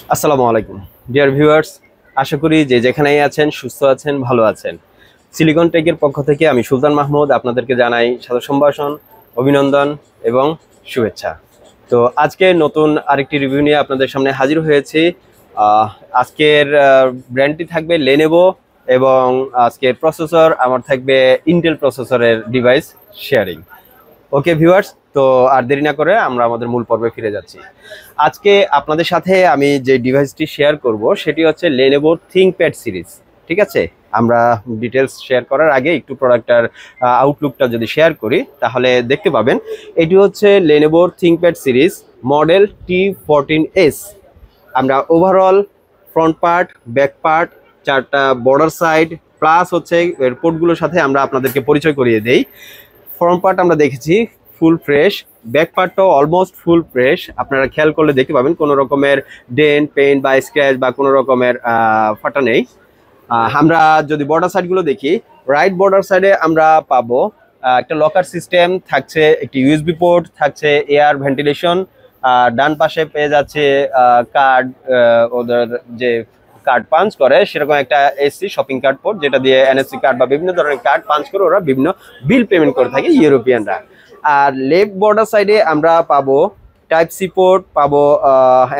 আসসালামু আলাইকুম dear viewers, আশা করি যে যেখানেই আছেন সুস্থ আছেন, ভালো আছেন। সিলিকন টেকের পক্ষ থেকে আমি সুলতান মাহমুদ আপনাদেরকে জানাই সাদর সম্ভাষণ, অভিনন্দন এবং শুভেচ্ছা। তো আজকে নতুন আরেকটি রিভিউ নিয়ে আপনাদের সামনে হাজির হয়েছি। আহ, আজকের ব্র্যান্ডটি থাকবে লেনোভো এবং আজকের প্রসেসর আমার থাকবে ইন্টেল প্রসেসরের ডিভাইস শেয়ারিং। ওকে ভিউয়ার্স, তো আর দেরি না করে আমরা আমাদের মূল পর্বে ফিরে যাচ্ছি। আজকে আপনাদের সাথে আমি যে ডিভাইসটি শেয়ার করব সেটি হচ্ছে লেনোভো থিংকপ্যাড সিরিজ। ঠিক আছে, আমরা ডিটেলস শেয়ার করার আগে একটু প্রোডাক্টটার আউটলুকটা যদি শেয়ার করি তাহলে দেখতে পাবেন। এটি হচ্ছে Lenovo ThinkPad series model T14S। আমরা overall front part, back part, চারটা বর্ডার সাইড প্লাস হচ্ছে এর পোর্টগুলোর সাথে আমরা আপনাদেরকে পরিচয় করিয়ে দেই। ফ্রন্ট পার্ট আমরা দেখেছি ফুল ফ্রেশ, ব্যাক পার্টটাও অলমোস্ট ফুল ফ্রেশ। আপনারা খেয়াল করলে দেখতে পাবেন কোনো রকমের ডেন্ট পেইন্ট বা স্ক্র্যাচ বা কোনো রকমের ফাটা নেই। আমরা যদি বর্ডার সাইডগুলো দেখি, রাইট বর্ডার সাইডে আমরা পাবো একটা লকার সিস্টেম থাকছে, একটি ইউএসবি পোর্ট থাকছে, এয়ার ভেন্টিলেশন। ডান পাশে পেয়ে যাচ্ছে কার্ড, ওদের যে কার্ড পাঞ্চ করে সেরকম একটা এসি শপিং কার্ড পোর্ট, যেটা দিয়ে এনএসসি কার্ড বা বিভিন্ন ধরনের কার্ড পাঞ্চ করে ওরা বিভিন্ন বিল পেমেন্ট করে থাকে ইউরোপিয়ানরা। আর লেফট বর্ডার সাইডে আমরা পাবো টাইপ সি পোর্ট, পাবো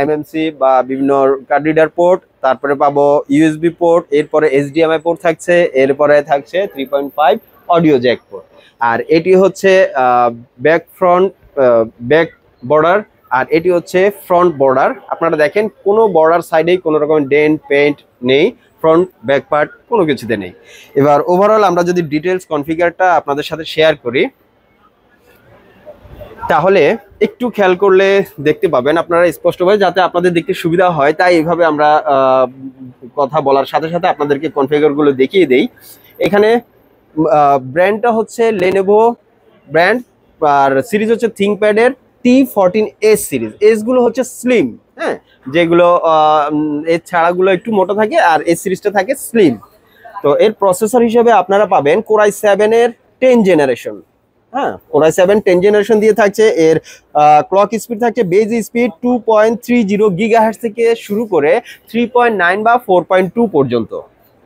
এমএমসি বা বিভিন্ন কার্ড রিডার পোর্ট, তারপরে পাবো ইউএসবি পোর্ট, এরপরে এইচডিএমআই পোর্ট থাকছে, এরপরে থাকছে 3.5 অডিও জ্যাক পোর্ট। আর এটি হচ্ছে ব্যাক ফ্রন্ট ব্যাক বর্ডার, আর এটি হচ্ছে ফ্রন্ট বর্ডার। আপনারা দেখেন কোনো বর্ডার সাইডেই কোনো রকম ডেন্ট পেইন্ট নেই, ফ্রন্ট ব্যাক পার্ট কোনো কিছুতে নেই। এবার ওভারঅল আমরা যদি ডিটেলস কনফিগারটা আপনাদের সাথে শেয়ার করি তাহলে একটু খেয়াল করলে দেখতে পাবেন আপনারা স্পষ্টভাবে, যাতে আপনাদের দেখতে সুবিধা হয় তাই এইভাবে আমরা কথা বলার সাথে সাথে আপনাদেরকে কনফিগারগুলো দেখিয়ে দেই। এখানে ব্র্যান্ডটা হচ্ছে লেনোভো ব্র্যান্ড, আর সিরিজ হচ্ছে থিংকপ্যাডের T14S সিরিজ। এসগুলো হচ্ছে স্লিম, হ্যাঁ, যেগুলো এর ছাড়াগুলো একটু মোটা থাকে আর এই সিরিজটা থাকে স্লিম। তো এর প্রসেসর হিসেবে আপনারা পাবেন কোরাই 7 এর 10 জেনারেশন। হ্যাঁ, কোরাই 7 10 জেনারেশন দিয়ে থাকছে। এর ক্লক স্পিড থাকছে বেজ স্পিড 2.30 গিগাহার্টজ থেকে শুরু করে 3.9 বা 4.2 পর্যন্ত।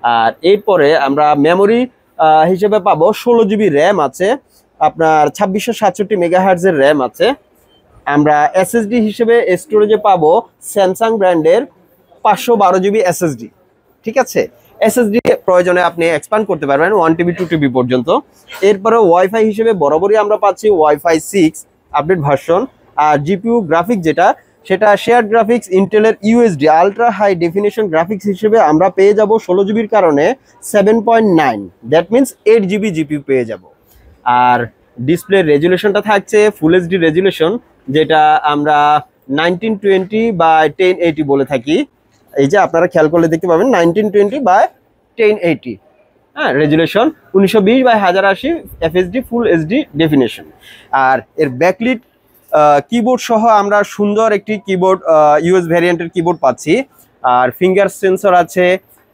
আর এরপরে আমরা মেমোরি হিসেবে পাবো 16 জিবি র্যাম আছে, আপনার 2667 মেগাহার্টজের র্যাম আছে। আমরা এসএসডি হিসেবে স্টোরেজে পাবো স্যামসাং ব্র্যান্ডের 512 জিবি এসএসডি। ঠিক আছে, এসএসডি প্রয়োজনে আপনি এক্সপ্যান্ড করতে পারবেন 1 TB 2 TB পর্যন্ত। এরপরে ওয়াইফাই হিসেবে বরাবরই আমরা পাচ্ছি ওয়াইফাই 6 আপডেট ভার্সন। আর জিপিইউ গ্রাফিক্স যেটা, সেটা শেয়ার গ্রাফিক্স ইন্টেলের UHD ultra high definition graphics হিসেবে আমরা পেয়ে যাব 16 জিবির কারণে 7.9, দ্যাট মিনস 8 GB জিপিইউ পেয়ে যাব। আর ডিসপ্লে রেজুলেশনটা থাকছে ফুল এইচডি রেজুলেশন, যেটা আমরা 1920 বা 1080 বলে থাকি। এই যে আপনারা খেয়াল করলে দেখতে পাবেন 1920 বা 1080, হ্যাঁ, রেজুলেশন 1920 বা 1080 এফএসডি ফুল এইচডি ডেফিনেশন। আর এর ব্যাকলিট কিবোর্ড সহ আমরা সুন্দর একটি কিবোর্ড, ইউএস ভ্যারিয়েন্টের কিবোর্ড পাচ্ছি। আর ফিঙ্গার সেন্সর আছে,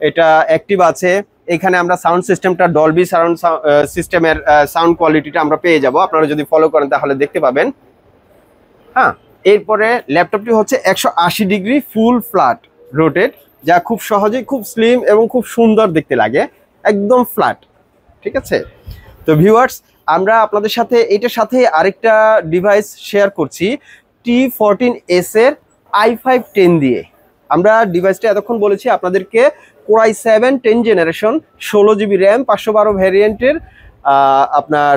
এটা অ্যাক্টিভ আছে। এখানে আমরা সাউন্ড সিস্টেমটা ডলবি সাউন্ড সিস্টেমের সাউন্ড কোয়ালিটিটা আমরা পেয়ে যাব, আপনারা যদি ফলো করেন তাহলে দেখতে পাবেন। হ্যাঁ, এরপরে ল্যাপটপটি হচ্ছে 180 ডিগ্রি ফুল ফ্ল্যাট রোটেট, যা খুব সহজেই খুব স্লিম এবং খুব সুন্দর দেখতে লাগে, একদম ফ্ল্যাট। ঠিক আছে, তো ভিউয়ার্স, আমরা আপনাদের সাথে এটার সাথে আরেকটা ডিভাইস শেয়ার করছি T14S এর i5 10 দিয়ে। আমরা ডিভাইসটা এতক্ষণ বলেছি আপনাদেরকে কোরাই 7 10 জেনারেশন, 16 জিবি র্যাম, 512 ভ্যারিয়েন্টের, আপনার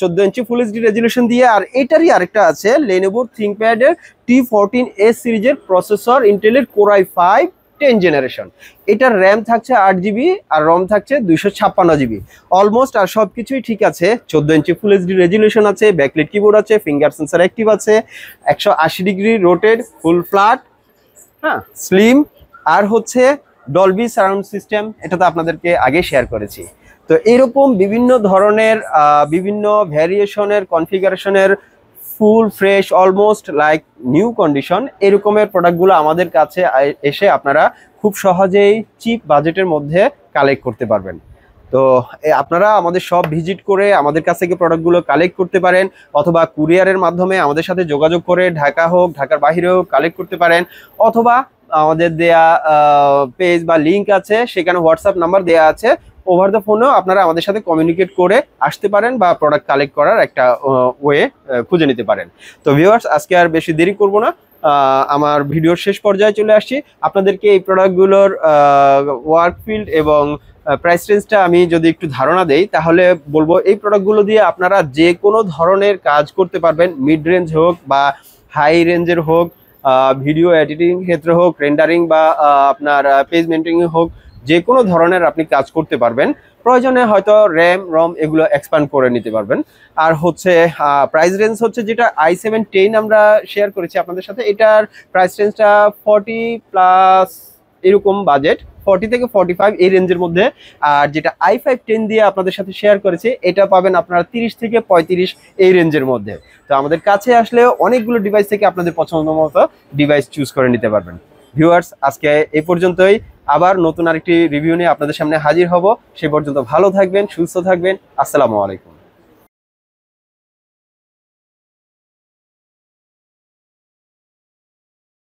14 ইঞ্চি ফুল এইচডি রেজুলেশন দিয়ে। আর এটারই আরেকটা আছে লেনোভো থিংকপ্যাডের T14S সিরিজের প্রসেসর ইন্টেলের কোরাই 5 10 জেনারেশন। এটার র্যাম থাকছে 8 জিবি আর রম থাকছে 256 জিবি অলমোস্ট। আর সব কিছুই ঠিক আছে, 14 ইঞ্চি ফুল এইচডি রেজুলেশন আছে, ব্যাকলিট কিবোর্ড আছে, ফিঙ্গার সেন্সর অ্যাক্টিভ আছে, 180 ডিগ্রি রোটেড ফুল ফ্ল্যাট, হ্যাঁ, স্লিম। আর হচ্ছে ডলবি সাউন্ড সিস্টেম, এটা তো আপনাদেরকে আগে শেয়ার করেছি। তো এরকম বিভিন্ন ধরনের বিভিন্ন ভ্যারিয়েশনের কনফিগারেশনের full fresh almost like new condition এরকমের প্রোডাক্টগুলো আমাদের কাছে এসে আপনারা খুব সহজেই চিপ বাজেটের মধ্যে কালেক্ট করতে পারবেন। তো আপনারা আমাদের সব ভিজিট করে আমাদের কাছ থেকে প্রোডাক্টগুলো কালেক্ট করতে পারেন, অথবা কুরিয়ারের মাধ্যমে আমাদের সাথে যোগাযোগ করে ঢাকা হোক ঢাকার বাইরে হোক কালেক্ট করতে পারেন, অথবা আমাদের দেয়া পেজ বা লিংক আছে, সেখানে হোয়াটসঅ্যাপ নাম্বার দেয়া আছে। ওভার দ্য ফোনেও আপনারা আমাদের সাথে কমিউনিকেট করে আসতে পারেন বা প্রোডাক্ট কালেক্ট করার একটা ওয়ে খুঁজে নিতে পারেন। তো ভিউয়ার্স, আজকে আর বেশি দেরি করব না, আমার ভিডিওর শেষ পর্যায়ে চলে আসছি। আপনাদেরকে এই প্রোডাক্টগুলোর ওয়ার্ক ফিল্ড এবং প্রাইস রেঞ্জটা আমি যদি একটু ধারণা দেই, তাহলে বলবো এই প্রোডাক্টগুলো দিয়ে আপনারা যে কোনো ধরনের কাজ করতে পারবেন, মিড রেঞ্জ হোক বা হাই রেঞ্জের হোক, ভিডিও এডিটিং ক্ষেত্রে হোক, রেন্ডারিং বা আপনার পেজ মেনটেনিং হোক, যে কোনো ধরনের আপনি কাজ করতে পারবেন। প্রয়োজনে হয়তো র্যাম রম এগুলো এক্সপ্যান্ড করে নিতে পারবেন। আর হচ্ছে প্রাইস রেঞ্জ হচ্ছে যেটা i7-10 আমরা শেয়ার করেছি আপনাদের সাথে, এটার প্রাইস রেঞ্জটা 40+ এরকম বাজেট, 40 থেকে 45 এই রেঞ্জের মধ্যে। আর যেটা i5-10 দিয়ে আপনাদের সাথে শেয়ার করেছি, এটা পাবেন আপনারা 30 থেকে 35 এই রেঞ্জের মধ্যে। তো আমাদের কাছে আসলে অনেকগুলো ডিভাইস থেকে আপনাদের পছন্দ মতো ডিভাইস চুজ করে নিতে পারবেন। ভিউয়ার্স, আজকে এই পর্যন্তই। আবার নতুন আরেকটি রিভিউ নিয়ে আপনাদের সামনে হাজির হব। সে পর্যন্ত ভালো থাকবেন, সুস্থ থাকবেন। আসসালামু আলাইকুম।